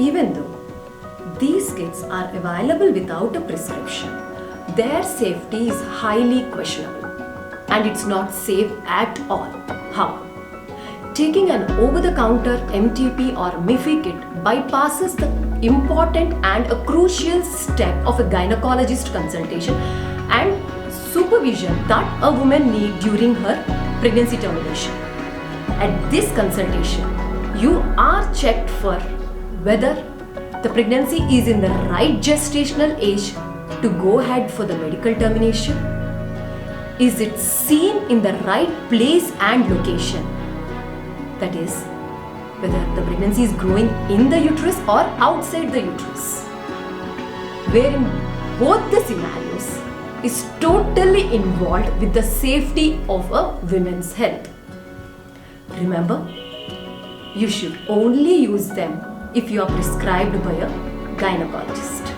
Even though these kits are available without a prescription, their safety is highly questionable and it's not safe at all. How? Taking an over-the-counter MTP or MIFI kit bypasses the important and a crucial step of a gynecologist consultation and supervision that a woman needs during her pregnancy termination. At this consultation, you are checked for whether the pregnancy is in the right gestational age to go ahead for the medical termination. Is it seen in the right place and location? That is, whether the pregnancy is growing in the uterus or outside the uterus. Wherein both the scenarios is totally involved with the safety of a woman's health. Remember, you should only use them if you are prescribed by a gynecologist.